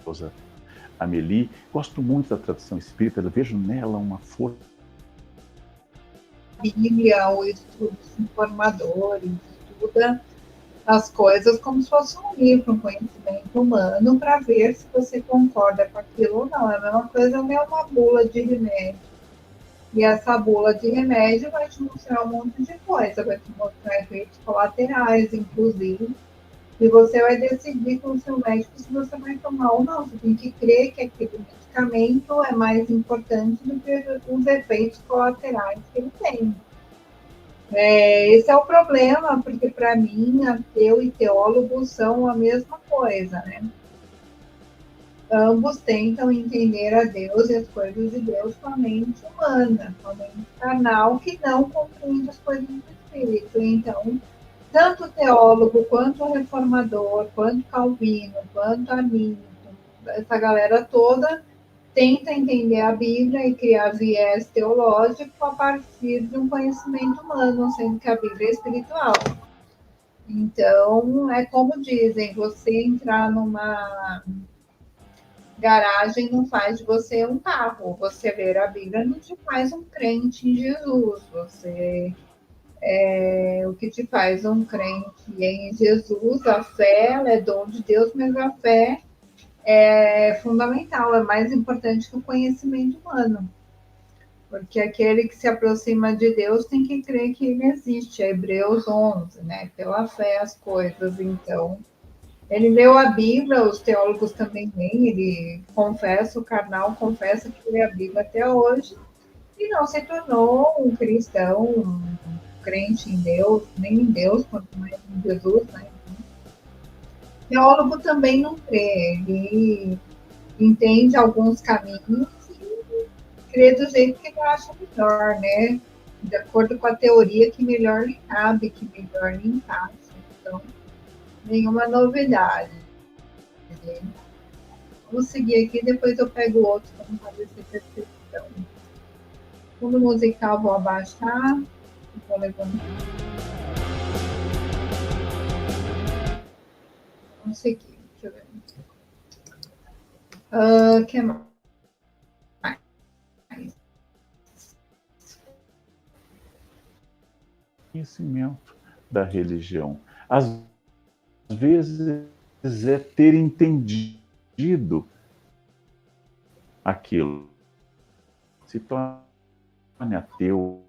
esposa Amélie. Gosto muito da tradição espírita, eu vejo nela uma força. A Bíblia, o estudo informadores, estuda as coisas como se fosse um livro, um conhecimento humano, para ver se você concorda com aquilo ou não. É a mesma coisa, é uma bula de remédio. E essa bula de remédio vai te mostrar um monte de coisa, vai te mostrar efeitos colaterais, inclusive, e você vai decidir com o seu médico se você vai tomar ou não. Você tem que crer que aquele medicamento é mais importante do que os efeitos colaterais que ele tem. Esse é o problema, porque para mim, ateu e teólogo são a mesma coisa, né? Ambos tentam entender a Deus e as coisas de Deus com a mente humana, com a mente carnal, que não compreende as coisas do Espírito. Então, tanto o teólogo, quanto o reformador, quanto Calvino, quanto Arminio, essa galera toda tenta entender a Bíblia e criar viés teológico a partir de um conhecimento humano, sendo que a Bíblia é espiritual. Então, é como dizem, você entrar numa garagem não faz de você um carro. Você ler a Bíblia não te faz um crente em Jesus. O que te faz um crente em Jesus, a fé, ela é dom de Deus, mas a fé é fundamental, é mais importante que o conhecimento humano. Porque aquele que se aproxima de Deus tem que crer que ele existe. É Hebreus 11, né? Pela fé as coisas. Então, ele leu a Bíblia, os teólogos também leem, ele confessa, o carnal confessa que lê a Bíblia até hoje, e não se tornou um cristão, um crente em Deus, nem em Deus, quanto mais em Jesus, né? O teólogo também não crê, ele entende alguns caminhos e crê do jeito que ele acha melhor, né? De acordo com a teoria que melhor lhe cabe, que melhor lhe encaixa. Então, nenhuma novidade. Vou seguir aqui, depois eu pego outro para não parecer percepção. Fundo musical vou abaixar. Vou levantar. Vamos seguir. Deixa eu ver. Que mais? Conhecimento da religião. Às vezes é ter entendido aquilo. Se torne ateu,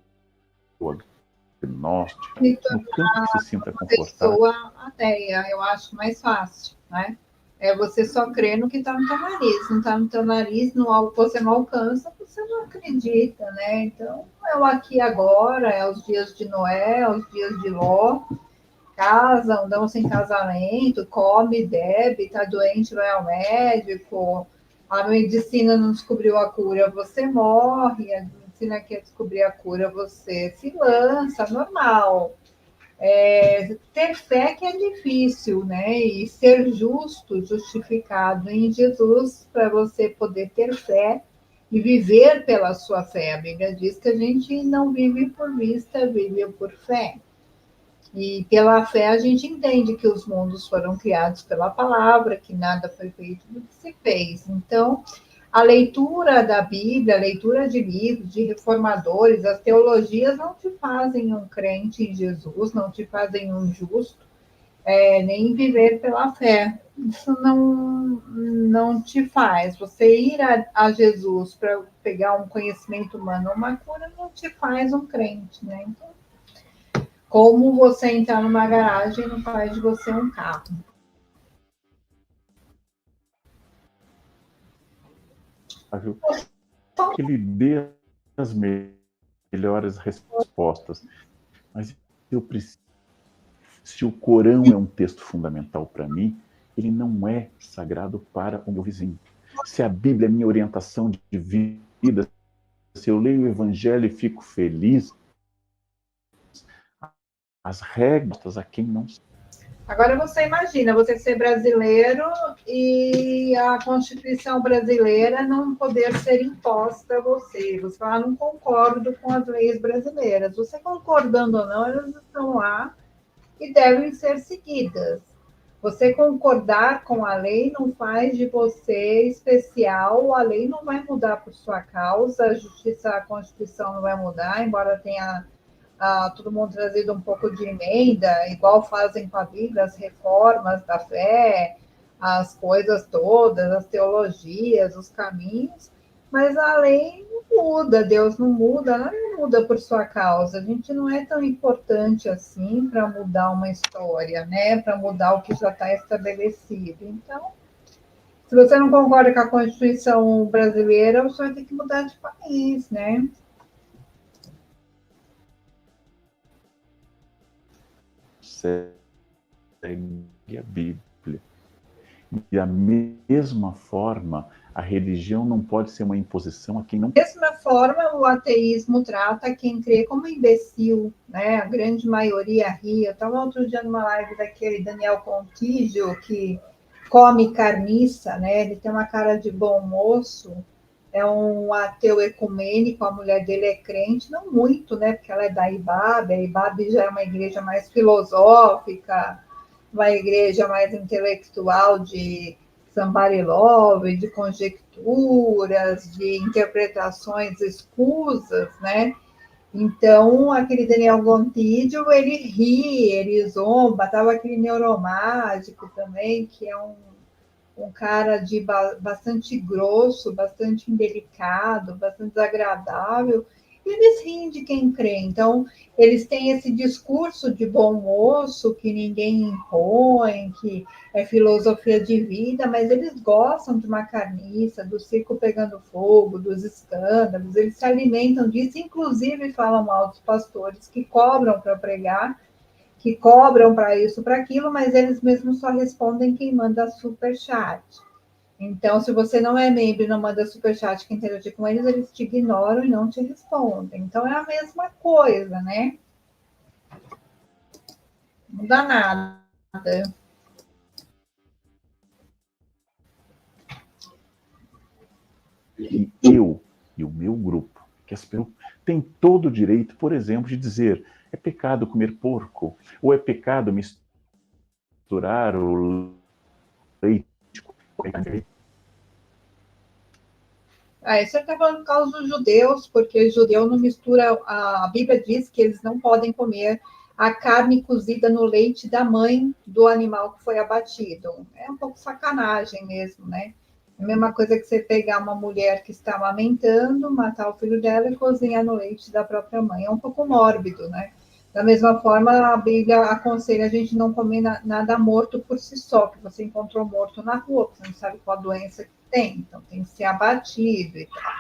agnóstico, Me no campo que se tornar sinta uma confortável. pessoa ateia, eu acho mais fácil, né? É você só crer no que está no teu nariz. Não está no teu nariz, você não alcança, você não acredita, né? Então, é o aqui e agora, é os dias de Noé, é os dias de Ló, casam, dão sem casamento, come, bebe, tá doente, vai ao médico, a medicina não descobriu a cura, você morre, a medicina quer descobrir a cura, você se lança, normal. Ter fé que é difícil, né? E ser justo, justificado em Jesus, para você poder ter fé e viver pela sua fé. A Bíblia diz que a gente não vive por vista, vive por fé. E pela fé a gente entende que os mundos foram criados pela palavra, que nada foi feito do que se fez. Então, a leitura da Bíblia, a leitura de livros, de reformadores, as teologias não te fazem um crente em Jesus, não te fazem um justo, nem viver pela fé. Isso não te faz. Você ir a Jesus para pegar um conhecimento humano, uma cura, não te faz um crente, né? Então, como você entrar numa garagem não faz de você um carro. Que ele dê as melhores respostas. Mas eu preciso. Se o Corão é um texto fundamental para mim, ele não é sagrado para o meu vizinho. Se a Bíblia é minha orientação de vida, se eu leio o Evangelho e fico feliz, as regras a quem não. Agora você imagina você ser brasileiro e a Constituição brasileira não poder ser imposta a você. Você fala, não concordo com as leis brasileiras. Você concordando ou não, elas estão lá e devem ser seguidas. Você concordar com a lei não faz de você especial, a lei não vai mudar por sua causa, a justiça, a Constituição não vai mudar, embora tenha todo mundo trazido um pouco de emenda, igual fazem com a Bíblia, as reformas da fé, as coisas todas, as teologias, os caminhos, mas a lei não muda, Deus não muda, nada muda por sua causa. A gente não é tão importante assim para mudar uma história, né? Para mudar o que já está estabelecido. Então, se você não concorda com a Constituição brasileira, você vai ter que mudar de país, né? Segue a Bíblia. E da mesma forma, a religião não pode ser uma imposição a quem não... Da mesma forma, o ateísmo trata quem crê como imbecil, né? A grande maioria ri. Eu estava outro dia numa live daquele Daniel Contígio, que come carniça, né? Ele tem uma cara de bom moço, é um ateu ecumênico, a mulher dele é crente, não muito, né? Porque ela é da IBAB, a IBAB já é uma igreja mais filosófica, uma igreja mais intelectual de somebody love, de conjecturas, de interpretações escusas, né? Então, aquele Daniel Gontijo, ele ri, ele zomba, tava aquele neuromágico também, que é um cara de bastante grosso, bastante indelicado, bastante desagradável, e eles riem de quem crê. Então, eles têm esse discurso de bom moço que ninguém impõe, que é filosofia de vida, mas eles gostam de uma carniça, do circo pegando fogo, dos escândalos, eles se alimentam disso, inclusive falam mal dos pastores que cobram para pregar, que cobram para isso, para aquilo, mas eles mesmos só respondem quem manda superchat. Então, se você não é membro e não manda superchat que interagir com eles, eles te ignoram e não te respondem. Então, é a mesma coisa, né? Não dá nada. E eu e o meu grupo, que as pessoas têm todo o direito, por exemplo, de dizer: é pecado comer porco, ou é pecado misturar o leite com Isso está falando por causa dos judeus, porque judeu não mistura. A Bíblia diz que eles não podem comer a carne cozida no leite da mãe do animal que foi abatido. É um pouco sacanagem mesmo, né? É a mesma coisa que você pegar uma mulher que está amamentando, matar o filho dela e cozinhar no leite da própria mãe. É um pouco mórbido, né? Da mesma forma, a Bíblia aconselha a gente não comer nada morto por si só, que você encontrou morto na rua, você não sabe qual doença que tem, então tem que ser abatido e tal.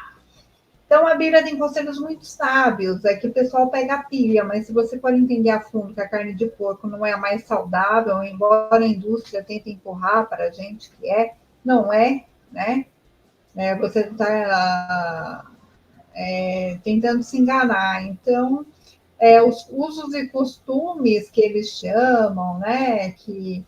Então, a Bíblia tem conselhos muito sábios, é que o pessoal pega a pilha, mas se você for entender a fundo que a carne de porco não é a mais saudável, embora a indústria tente empurrar para a gente que é, não é, né? Você está tentando se enganar. Então, os usos e costumes que eles chamam, né? Que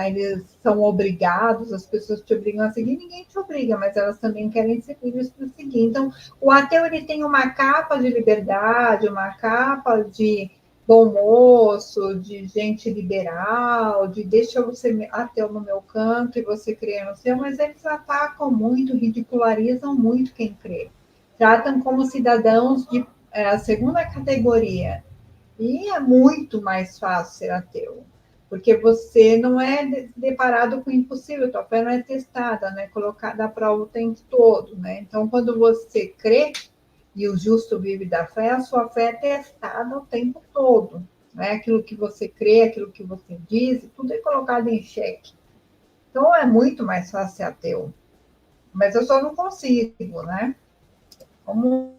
eles são obrigados, as pessoas te obrigam a seguir, ninguém te obriga, mas elas também querem ser livres para seguir. Então, o ateu ele tem uma capa de liberdade, uma capa de bom moço, de gente liberal, de deixa eu ser ateu no meu canto e você crê no seu, mas eles atacam muito, ridicularizam muito quem crê. Tratam como cidadãos de a segunda categoria. E é muito mais fácil ser ateu, porque você não é deparado com o impossível, tua fé não é testada, né? Colocada à prova o tempo todo, né? Então, quando você crê e o justo vive da fé, a sua fé é testada o tempo todo. Né? Aquilo que você crê, aquilo que você diz, tudo é colocado em xeque. Então, é muito mais fácil ser ateu. Mas eu só não consigo, né? Como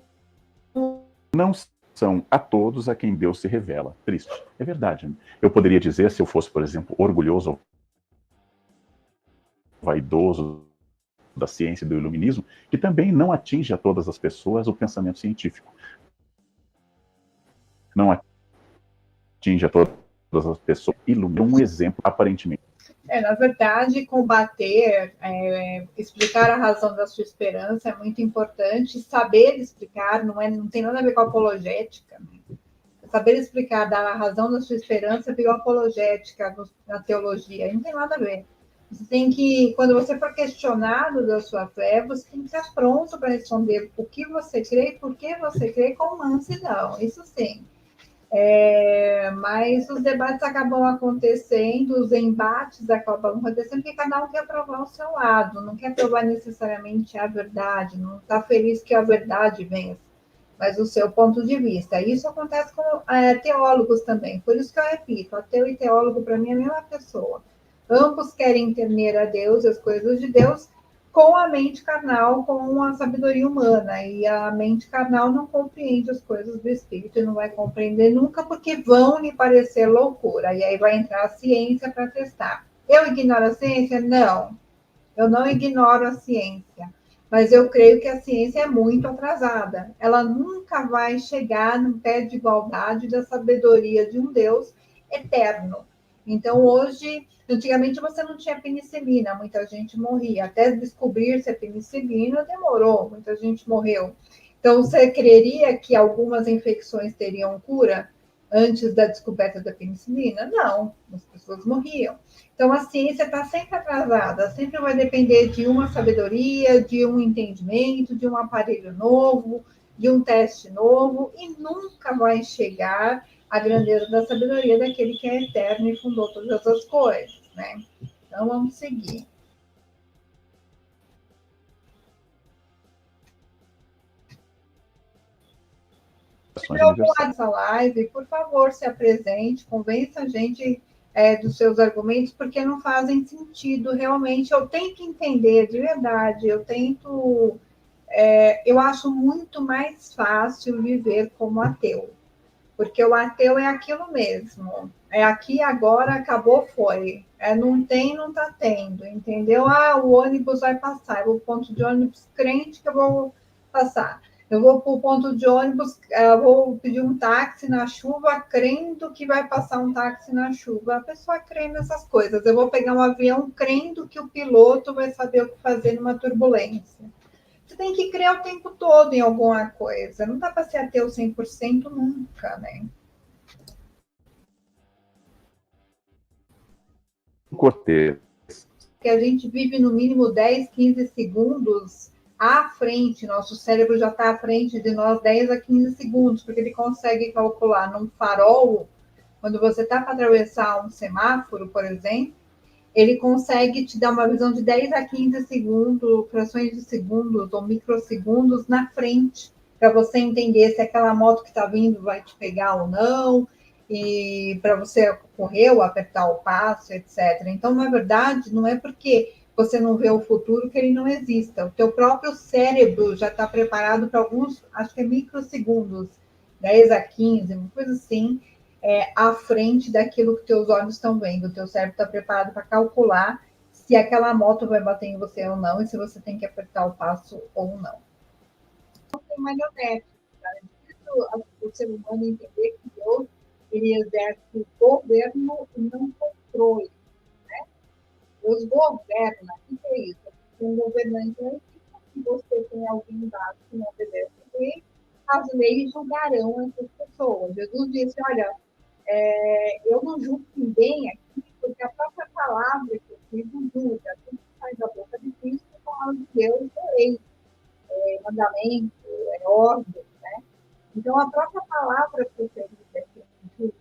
não são a todos a quem Deus se revela. Triste. É verdade. Né? Eu poderia dizer, se eu fosse, por exemplo, orgulhoso ou vaidoso da ciência e do iluminismo, que também não atinge a todas as pessoas o pensamento científico. Não atinge a todas as pessoas. Ilumina um exemplo, aparentemente. Na verdade, combater, explicar a razão da sua esperança é muito importante. Saber explicar não tem nada a ver com apologética. Né? saber explicar, dar a razão da sua esperança virou apologética na teologia. Não tem nada a ver. Você tem que, quando você for questionado da sua fé, você tem que estar pronto para responder o que você crê e por que você crê com mansidão. Isso sim. Mas os debates acabam acontecendo, os embates acabam acontecendo, porque cada um quer provar o seu lado, não quer provar necessariamente a verdade, não está feliz que a verdade vença, mas o seu ponto de vista. Isso acontece com teólogos também, por isso que eu repito, ateu e teólogo para mim é a mesma pessoa. Ambos querem entender a Deus, as coisas de Deus, com a mente carnal, com a sabedoria humana. E a mente carnal não compreende as coisas do espírito e não vai compreender nunca, porque vão lhe parecer loucura. E aí vai entrar a ciência para testar. Eu ignoro a ciência? Não. Eu não ignoro a ciência. Mas eu creio que a ciência é muito atrasada. Ela nunca vai chegar no pé de igualdade da sabedoria de um Deus eterno. Então, hoje, antigamente você não tinha penicilina, muita gente morria. Até descobrir-se a penicilina demorou, muita gente morreu. Então, você creria que algumas infecções teriam cura antes da descoberta da penicilina? Não, as pessoas morriam. Então, a ciência está sempre atrasada, sempre vai depender de uma sabedoria, de um entendimento, de um aparelho novo, de um teste novo, e nunca vai chegar à grandeza da sabedoria daquele que é eterno e fundou todas as coisas, né? Então, vamos seguir. Essa live, por favor, se apresente, convença a gente dos seus argumentos, porque não fazem sentido realmente. Eu tento entender de verdade, eu acho muito mais fácil viver como ateu, porque o ateu é aquilo mesmo. É aqui, agora, acabou, foi. Não tem, não está tendo, entendeu? O ônibus vai passar, eu vou para o ponto de ônibus crente que eu vou passar. Eu vou para o ponto de ônibus, vou pedir um táxi na chuva, crendo que vai passar um táxi na chuva. A pessoa crê nessas coisas. Eu vou pegar um avião crendo que o piloto vai saber o que fazer numa turbulência. Você tem que crer o tempo todo em alguma coisa. Não dá para ser ateu 100% nunca, né? Cortês. Que a gente vive no mínimo 10, 15 segundos à frente, nosso cérebro já está à frente de nós 10 a 15 segundos, porque ele consegue calcular num farol, quando você está para atravessar um semáforo, por exemplo, ele consegue te dar uma visão de 10 a 15 segundos, frações de segundos ou microsegundos na frente, para você entender se aquela moto que está vindo vai te pegar ou não, e para você correr ou apertar o passo, etc. Então, na verdade, não é porque você não vê o futuro que ele não exista. O teu próprio cérebro já está preparado para alguns, acho que é microsegundos, 10 a 15, uma coisa assim, à frente daquilo que teus olhos estão vendo. O teu cérebro está preparado para calcular se aquela moto vai bater em você ou não e se você tem que apertar o passo ou não. Não tem marionete. Tá? É difícil o ser humano entender que Deus ele exerce o governo e não controle. Né? Deus governa. O que é isso? Um governante é que você tem alguém embaixo que não obedece a lei, as leis julgarão essas pessoas. Jesus disse, olha, eu não julgo ninguém aqui, porque a própria palavra que eu digo julga. Tudo que sai da boca de Cristo é a palavra de Deus, é lei, mandamento, ordem, né? Então, a própria palavra preferida é que julga.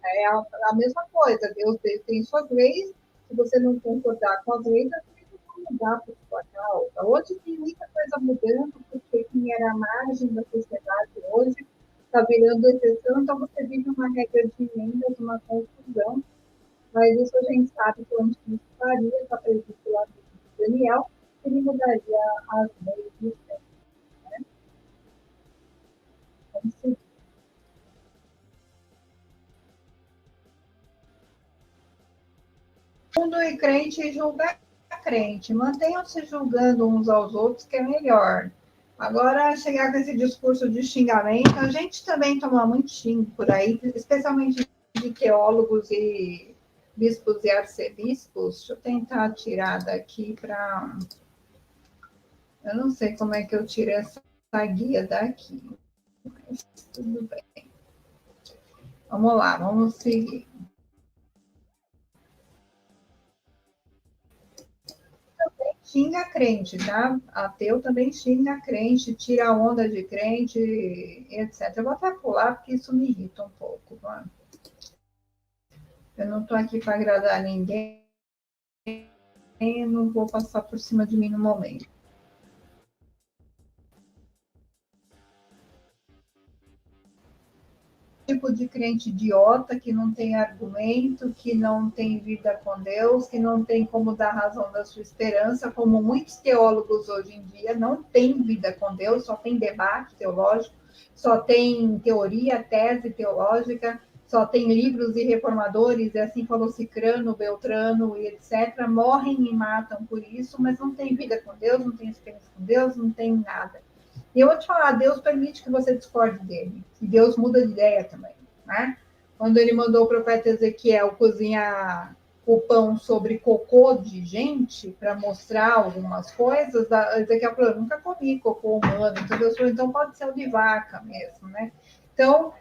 É a mesma coisa, Deus tem suas leis, se você não concordar com as leis, as leis vão mudar por sua causa. Hoje tem muita coisa mudando, porque quem era a margem da sociedade hoje está virando exceção, então você vive uma regra de emendas, uma confusão, mas isso a gente sabe que o anticristo faria, está previsto lá do Daniel, ele mudaria as leis do céu. Né? Vamos seguir. Mundo e crente julga crente. Mantenham-se julgando uns aos outros, que é melhor. Agora, chegar com esse discurso de xingamento, a gente também toma muito xingo por aí, especialmente de teólogos e bispos e arcebispos. Deixa eu tentar tirar daqui para... Eu não sei como é que eu tiro essa guia daqui, mas tudo bem. Vamos lá, vamos seguir. Também xinga crente, tá? Ateu também xinga crente, tira a onda de crente, etc. Eu vou até pular, porque isso me irrita um pouco. Tá? Eu não estou aqui para agradar ninguém, não vou passar por cima de mim no momento. Tipo de crente idiota, que não tem argumento, que não tem vida com Deus, que não tem como dar razão da sua esperança, como muitos teólogos hoje em dia não têm vida com Deus, só tem debate teológico, só tem teoria, tese teológica, só tem livros e reformadores, e assim falou Cicrano, Beltrano e etc., morrem e matam por isso, mas não tem vida com Deus, não tem experiência com Deus, não tem nada. E eu vou te falar, Deus permite que você discorde dele. E Deus muda de ideia também, né? Quando ele mandou o profeta Ezequiel cozinhar o pão sobre cocô de gente para mostrar algumas coisas, Ezequiel falou, eu nunca comi cocô humano. Então Deus falou, então pode ser o de vaca mesmo, né? Então,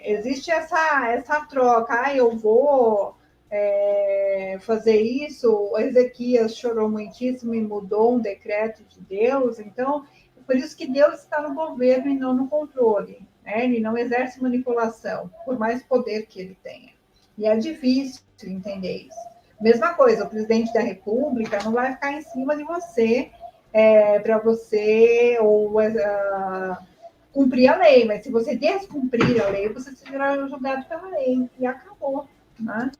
existe essa troca. Eu vou fazer isso. O Ezequias chorou muitíssimo e mudou um decreto de Deus. Então, por isso que Deus está no governo e não no controle. Né? Ele não exerce manipulação, por mais poder que ele tenha. E é difícil entender isso. Mesma coisa, o presidente da República não vai ficar em cima de você para você cumprir a lei, mas se você descumprir a lei, você será julgado pela lei. E acabou. Né?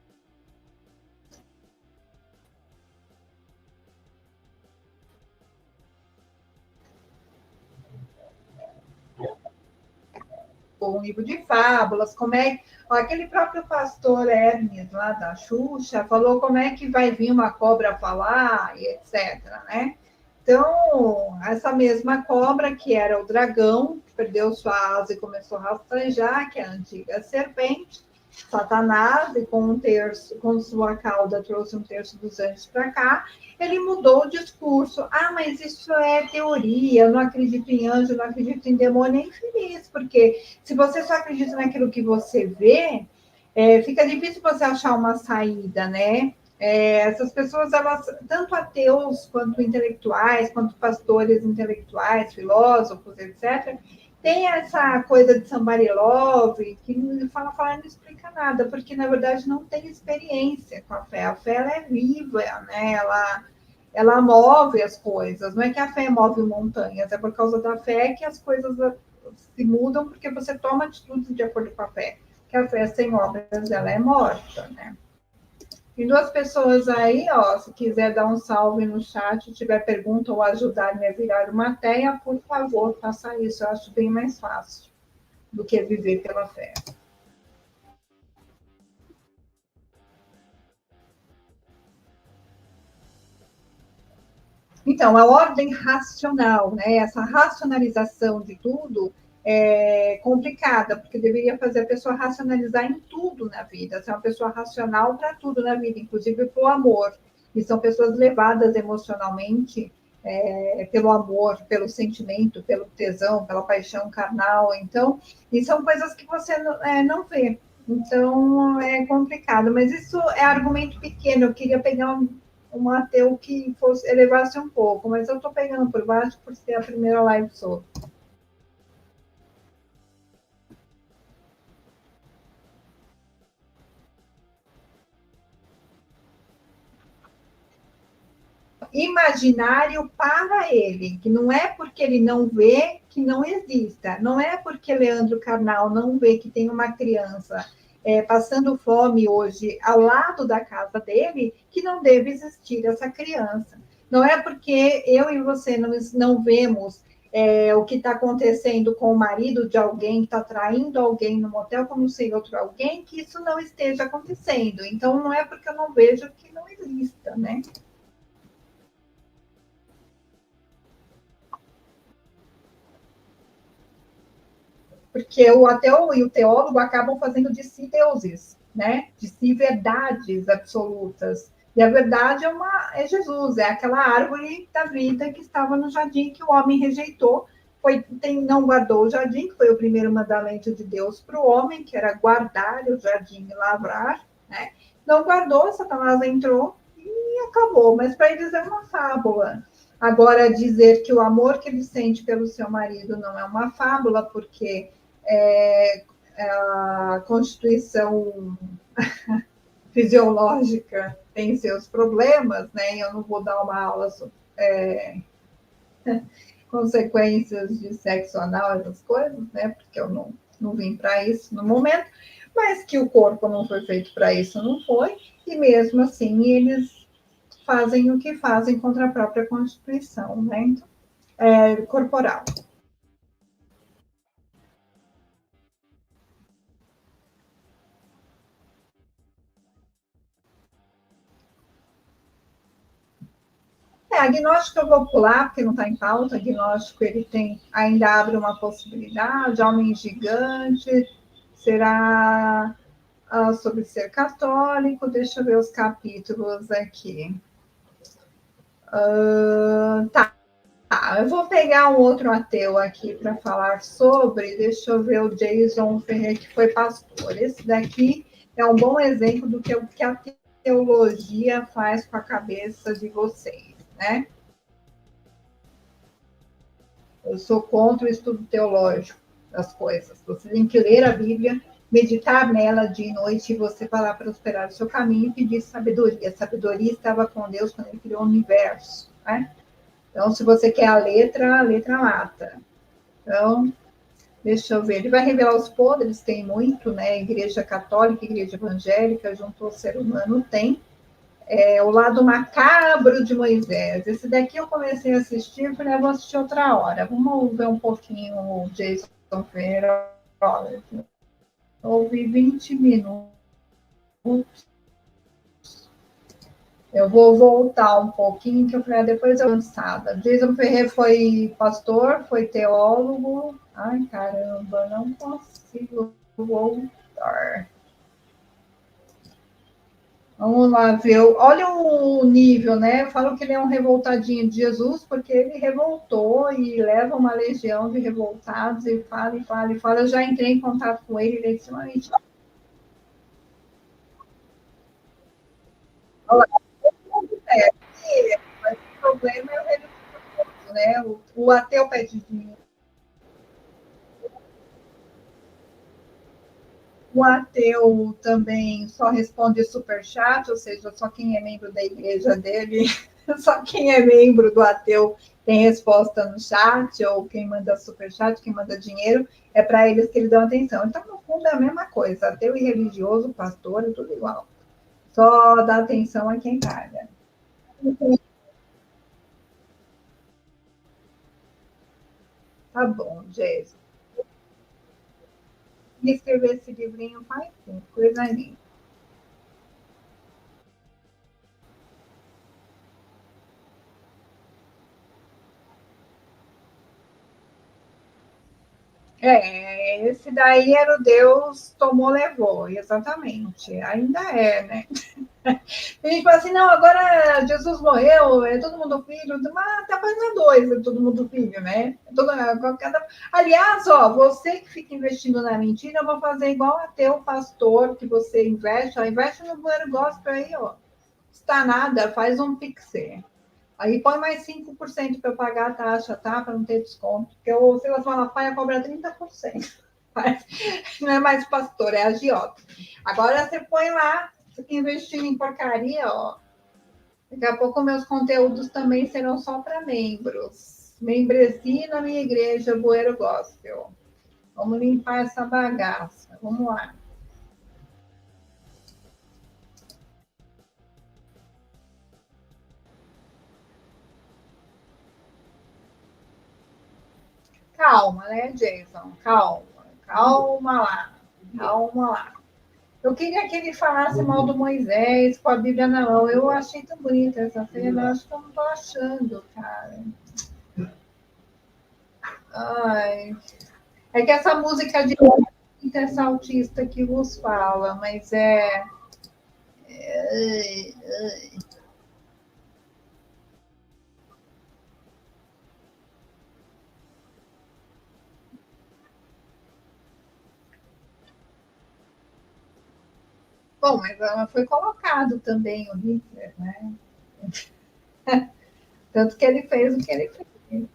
Um livro de fábulas, como é aquele próprio pastor Hermes lá da Xuxa falou como é que vai vir uma cobra falar e etc, né? Então, essa mesma cobra que era o dragão, que perdeu sua asa e começou a rastejar, que é a antiga serpente, Satanás, e com sua cauda trouxe um terço dos anjos para cá, ele mudou o discurso. Ah, mas isso é teoria, eu não acredito em anjo, eu não acredito em demônio, é infeliz, porque se você só acredita naquilo que você vê, fica difícil você achar uma saída, né? Essas pessoas, elas, tanto ateus quanto intelectuais, quanto pastores intelectuais, filósofos, etc., tem essa coisa de somebody love, que fala, não explica nada, porque na verdade não tem experiência com a fé. A fé ela é viva, né? Ela move as coisas. Não é que a fé move montanhas, é por causa da fé que as coisas se mudam, porque você toma atitudes de acordo com a fé. Que a fé sem obras ela é morta, né? Tem duas pessoas aí, ó, se quiser dar um salve no chat, tiver pergunta ou ajudar-me a virar uma teia, por favor, faça isso. Eu acho bem mais fácil do que viver pela fé. Então, a ordem racional, né? Essa racionalização de tudo é complicada, porque deveria fazer a pessoa racionalizar em tudo na vida, ser uma pessoa racional para tudo na vida, inclusive para o amor. E são pessoas levadas emocionalmente pelo amor, pelo sentimento, pelo tesão, pela paixão carnal. Então, e são coisas que você não vê. Então, é complicado. Mas isso é argumento pequeno. Eu queria pegar um ateu que fosse elevasse um pouco, mas eu estou pegando por baixo por ser a primeira live sobre. Imaginário para ele, que não é porque ele não vê que não exista, não é porque Leandro Carnal não vê que tem uma criança passando fome hoje ao lado da casa dele que não deve existir essa criança. Não é porque eu e você não vemos o que está acontecendo com o marido de alguém que está traindo alguém no motel, como se outro alguém, que isso não esteja acontecendo. Então, não é porque eu não vejo que não exista, né? Porque o ateu e o teólogo acabam fazendo de si deuses, né? De si verdades absolutas. E a verdade é Jesus, é aquela árvore da vida que estava no jardim que o homem rejeitou, não guardou o jardim, que foi o primeiro mandamento de Deus para o homem, que era guardar o jardim e lavrar, né? Não guardou, Satanás entrou e acabou. Mas para eles é uma fábula. Agora, dizer que o amor que ele sente pelo seu marido não é uma fábula, porque a Constituição fisiológica tem seus problemas, né? Eu não vou dar uma aula sobre consequências de sexo anal, essas coisas, né? Porque eu não vim para isso no momento, mas que o corpo não foi feito para isso, não foi, e mesmo assim eles fazem o que fazem contra a própria Constituição, né? Então, corporal. Agnóstico eu vou pular, porque não está em pauta. Agnóstico ele ainda abre uma possibilidade. Homem gigante, será sobre ser católico. Deixa eu ver os capítulos aqui. Tá. Eu vou pegar um outro ateu aqui para falar sobre. Deixa eu ver o Jason Ferreira, que foi pastor. Esse daqui é um bom exemplo do que a teologia faz com a cabeça de vocês, né? Eu sou contra o estudo teológico das coisas. Você tem que ler a Bíblia, meditar nela dia e noite, e você vai lá prosperar o seu caminho e pedir sabedoria. A sabedoria estava com Deus quando ele criou o universo, né? Então, se você quer a letra mata. Então, deixa eu ver. Ele vai revelar os podres, tem muito, né? Igreja católica, igreja evangélica, junto ao ser humano, tem. O lado macabro de Moisés. Esse daqui eu comecei a assistir, e falei, vou assistir outra hora. Vamos ver um pouquinho o Jason Ferreira. Olha, eu ouvi 20 minutos. Eu vou voltar um pouquinho, que eu falei, depois eu cansada. Jason Ferreira foi pastor, foi teólogo. Ai, caramba, não consigo voltar. Vamos lá ver. Olha o nível, né? Eu falo que ele é um revoltadinho de Jesus, porque ele revoltou e leva uma legião de revoltados e fala, e fala, e fala. Eu já entrei em contato com ele, ele é extremamente. Mas o problema é o religioso, né? O ateu pede dinheiro. O ateu também só responde superchat, ou seja, só quem é membro da igreja dele, só quem é membro do ateu tem resposta no chat, ou quem manda superchat, quem manda dinheiro, é para eles que eles dão atenção. Então, no fundo, é a mesma coisa, ateu e religioso, pastor, é tudo igual. Só dá atenção a quem paga. Tá bom, Jéssica. E escrever esse livrinho faz tempo, coisa linda. Esse daí era o Deus tomou, levou, exatamente. Ainda é, né? A gente fala assim, não, agora Jesus morreu, é todo mundo filho, mas tá fazendo dois, é todo mundo filho, né? Aliás, ó, você que fica investindo na mentira, eu vou fazer igual a teu pastor, que você investe, ó, investe no Bueiro Gospel aí, ó. Está nada, faz um pixel. Aí põe mais 5% para eu pagar a taxa, tá? Para não ter desconto. Porque o Silas Malafaia cobra 30%. Não é mais pastor, é agiota. Agora você põe lá, você fica investindo em porcaria, ó. Daqui a pouco meus conteúdos também serão só para membros. Membresia na minha igreja, Bueiro Gospel. Vamos limpar essa bagaça. Vamos lá. Calma, né, Jason? Calma. Calma lá. Calma lá. Eu queria que ele falasse mal do Moisés com a Bíblia na mão. Eu achei tão bonita essa cena, acho que eu não estou achando, cara. Ai. É que essa música de essa autista que vos fala, mas Bom, mas foi colocado também o Hitler, né? Tanto que ele fez o que ele fez.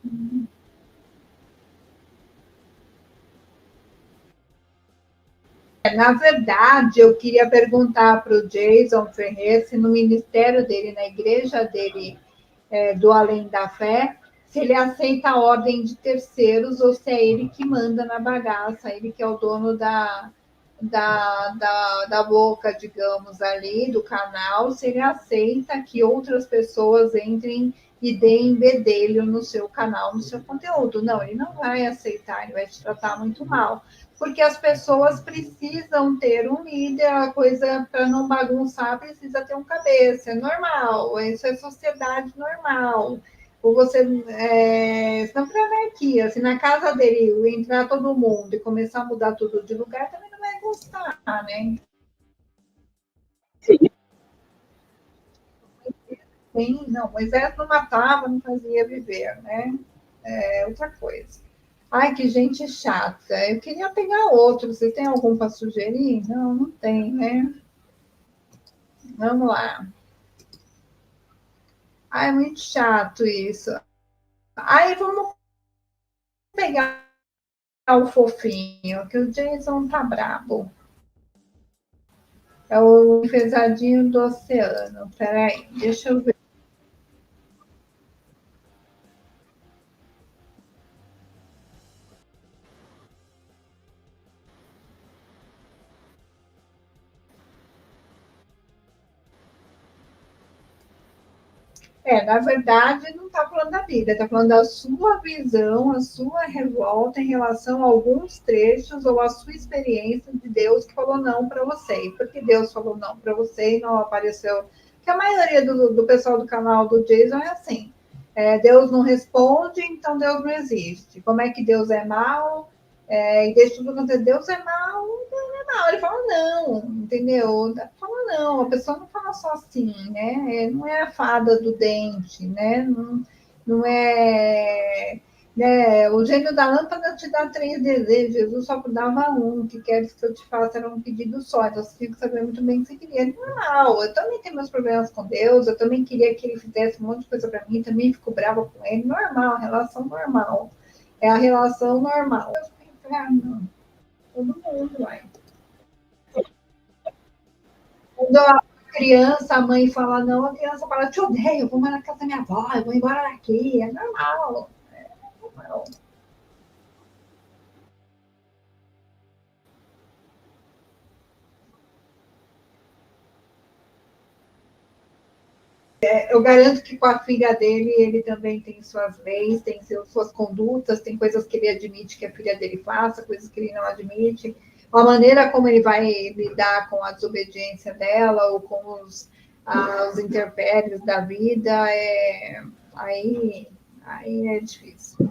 Na verdade, eu queria perguntar para o Jason Ferrer se no ministério dele, na igreja dele, do Além da Fé, se ele aceita a ordem de terceiros ou se é ele que manda na bagaça, ele que é o dono da boca, digamos, ali, do canal, se ele aceita que outras pessoas entrem e deem bedelho no seu canal, no seu conteúdo. Não, ele não vai aceitar, ele vai te tratar muito mal. Porque as pessoas precisam ter um líder, a coisa para não bagunçar precisa ter um cabeça, é normal, isso é sociedade normal. Ou você, senão para anarquia, se na casa dele entrar todo mundo e começar a mudar tudo de lugar, também não vai gostar, né? Sim, não, Moisés não matava, não fazia viver, né? É outra coisa. Ai, que gente chata. Eu queria pegar outro. Você tem algum para sugerir? Não, não tem, né? Vamos lá. Ai, é muito chato isso. Ai, vamos pegar o fofinho, que o Jason tá brabo. É o enfesadinho do oceano. Peraí, deixa eu ver. Na verdade, não está falando da Bíblia, está falando da sua visão, a sua revolta em relação a alguns trechos ou a sua experiência de Deus que falou não para você. E porque Deus falou não para você e não apareceu. Que a maioria do pessoal do canal do Jason é assim. Deus não responde, então Deus não existe. Como é que Deus é mal? E deixa tudo acontecer. Deus é mal, não, ele fala não, entendeu? Fala não, a pessoa não fala só assim, né? Não é a fada do dente, né? Não, não é. Né? O gênio da lâmpada te dá 3 desejos, Jesus só dava um, que queres que eu te faça era um pedido só, então você tinha que saber muito bem o que você queria. Normal, eu também tenho meus problemas com Deus, eu também queria que ele fizesse um monte de coisa para mim, também fico brava com ele, normal, relação normal. É a relação normal. Ah, não, todo mundo vai. Quando a criança, a mãe fala não, a criança fala, te odeio, vou morar na casa da minha avó, eu vou embora daqui. É normal. É normal. Eu garanto que com a filha dele, ele também tem suas leis, tem suas condutas, tem coisas que ele admite que a filha dele faça, coisas que ele não admite. A maneira como ele vai lidar com a desobediência dela ou com os intempéries da vida, aí é difícil.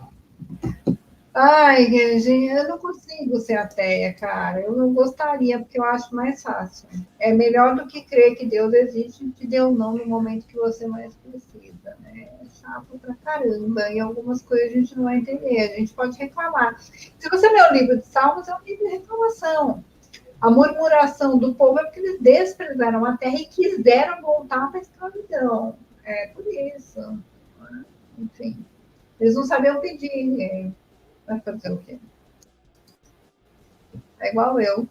Ai, gente, eu não consigo ser ateia, cara. Eu não gostaria, porque eu acho mais fácil. É melhor do que crer que Deus existe e te dê um não no momento que você mais precisa, né? É chato pra caramba. E algumas coisas a gente não vai entender. A gente pode reclamar. Se você ler o livro de Salmos, é um livro de reclamação. A murmuração do povo é porque eles desprezaram a terra e quiseram voltar para a escravidão. É por isso. Enfim, eles não sabiam pedir. Vai fazer o quê? É igual eu.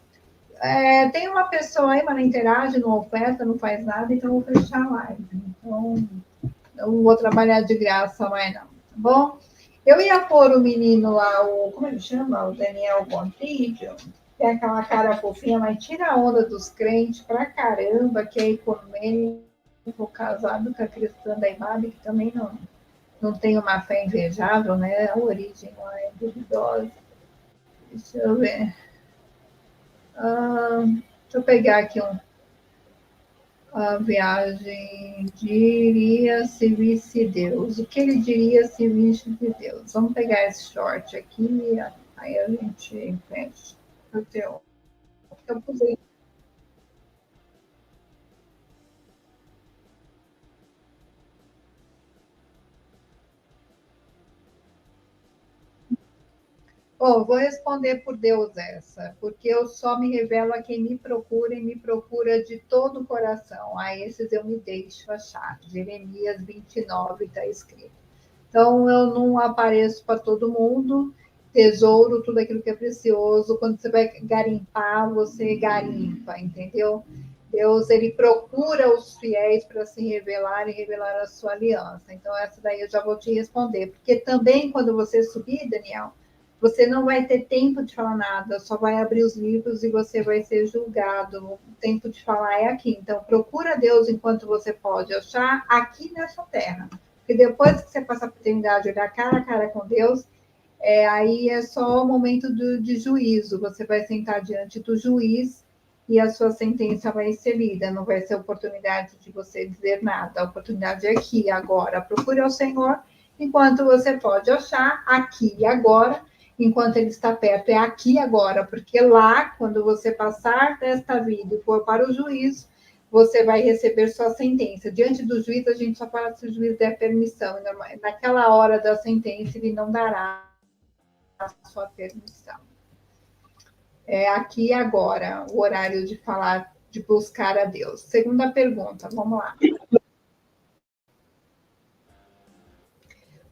Tem uma pessoa aí, mas não interage, não oferta, não faz nada, então eu vou fechar a live. Então, eu não vou trabalhar de graça mais, não. Tá bom? Eu ia pôr o menino lá, como ele chama? O Daniel Bonfídio, que é aquela cara fofinha, mas tira a onda dos crentes pra caramba, que é ecumênico, casado com a cristã da Imabe, que também não tem uma fé invejável, né? A origem lá é duvidosa. Deixa eu ver. Deixa eu pegar aqui a viagem. Diria se visse Deus. O que ele diria se visse de Deus? Vamos pegar esse short aqui, aí a gente fecha. Eu pusei. Bom, vou responder por Deus essa, porque eu só me revelo a quem me procura e me procura de todo o coração. A esses eu me deixo achar. Jeremias 29 está escrito. Então, eu não apareço para todo mundo. Tesouro, tudo aquilo que é precioso. Quando você vai garimpar, você garimpa, entendeu? Deus, ele procura os fiéis para se revelar e revelar a sua aliança. Então, essa daí eu já vou te responder. Porque também, quando você subir, Daniel, você não vai ter tempo de falar nada, só vai abrir os livros e você vai ser julgado. O tempo de falar é aqui. Então, procura Deus enquanto você pode achar aqui nessa terra. Porque depois que você passar a oportunidade de olhar cara a cara com Deus, aí é só o momento de juízo. Você vai sentar diante do juiz e a sua sentença vai ser lida. Não vai ser oportunidade de você dizer nada. A oportunidade é aqui, agora. Procure ao Senhor enquanto você pode achar aqui e agora. Enquanto ele está perto, é aqui e agora, porque lá, quando você passar desta vida e for para o juízo, você vai receber sua sentença. Diante do juiz, a gente só fala se o juiz der permissão. Naquela hora da sentença, ele não dará a sua permissão. É aqui e agora o horário de falar, de buscar a Deus. Segunda pergunta, vamos lá.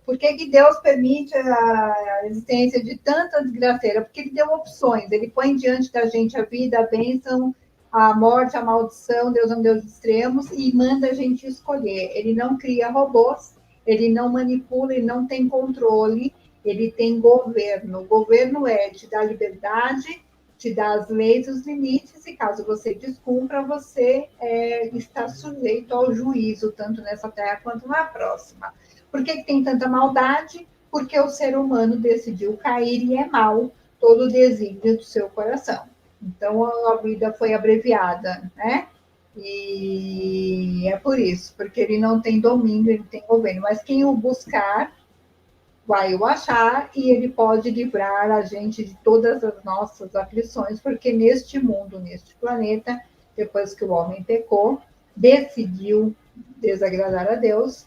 Por que Deus permite a existência de tanta desgraceira? Porque ele deu opções, ele põe diante da gente a vida, a bênção, a morte, a maldição, Deus é um Deus de extremos, e manda a gente escolher. Ele não cria robôs, ele não manipula, ele não tem controle, ele tem governo. O governo é te dar liberdade, te dá as leis, os limites, e caso você descumpra, você está sujeito ao juízo, tanto nessa terra quanto na próxima. Por que tem tanta maldade? Porque o ser humano decidiu cair e é mal todo o desígnio do seu coração. Então, a vida foi abreviada, né? E é por isso, porque ele não tem domínio, ele tem governo. Mas quem o buscar, vai o achar e ele pode livrar a gente de todas as nossas aflições, porque neste mundo, neste planeta, depois que o homem pecou, decidiu desagradar a Deus,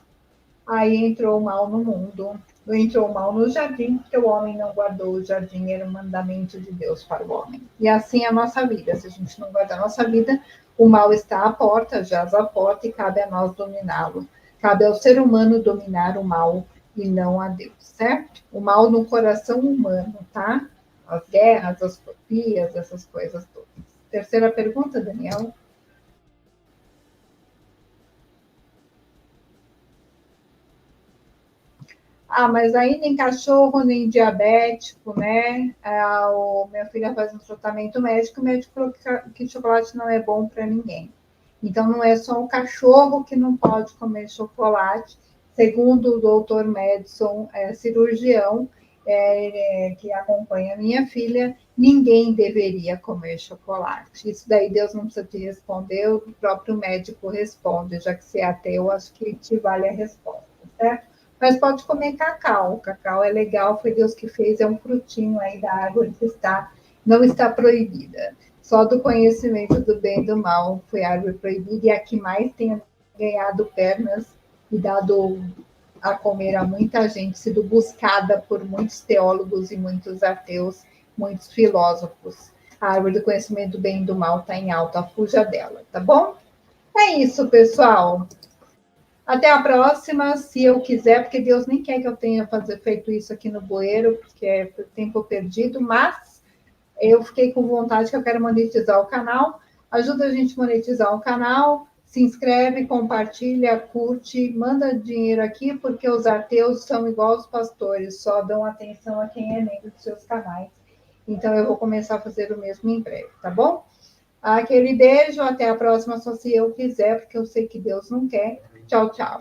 aí entrou o mal no mundo, entrou o mal no jardim, porque o homem não guardou o jardim, era um mandamento de Deus para o homem. E assim é a nossa vida, se a gente não guardar a nossa vida, o mal está à porta, jaz à porta, e cabe a nós dominá-lo. Cabe ao ser humano dominar o mal e não a Deus, certo? O mal no coração humano, tá? As guerras, as fobias, essas coisas todas. Terceira pergunta, Daniel. Mas aí nem cachorro, nem diabético, né? Minha filha faz um tratamento médico, o médico falou que chocolate não é bom para ninguém. Então, não é só o cachorro que não pode comer chocolate. Segundo o doutor Madison, cirurgião, que acompanha a minha filha, ninguém deveria comer chocolate. Isso daí Deus não precisa te responder, o próprio médico responde, já que você é ateu, acho que te vale a resposta, certo? Mas pode comer cacau. O cacau é legal, foi Deus que fez, é um frutinho aí da árvore que não está proibida. Só do conhecimento do bem e do mal foi a árvore proibida, e a que mais tem ganhado pernas e dado a comer a muita gente, sido buscada por muitos teólogos e muitos ateus, muitos filósofos. A árvore do conhecimento do bem e do mal está em alta, fuja dela, tá bom? É isso, pessoal. Até a próxima, se eu quiser, porque Deus nem quer que eu tenha feito isso aqui no bueiro, porque é tempo perdido, mas eu fiquei com vontade que eu quero monetizar o canal. Ajuda a gente a monetizar o canal, se inscreve, compartilha, curte, manda dinheiro aqui, porque os ateus são igual os pastores, só dão atenção a quem é membro dos seus canais. Então, eu vou começar a fazer o mesmo em breve, tá bom? Aquele beijo, até a próxima, só se eu quiser, porque eu sei que Deus não quer. Tchau, tchau.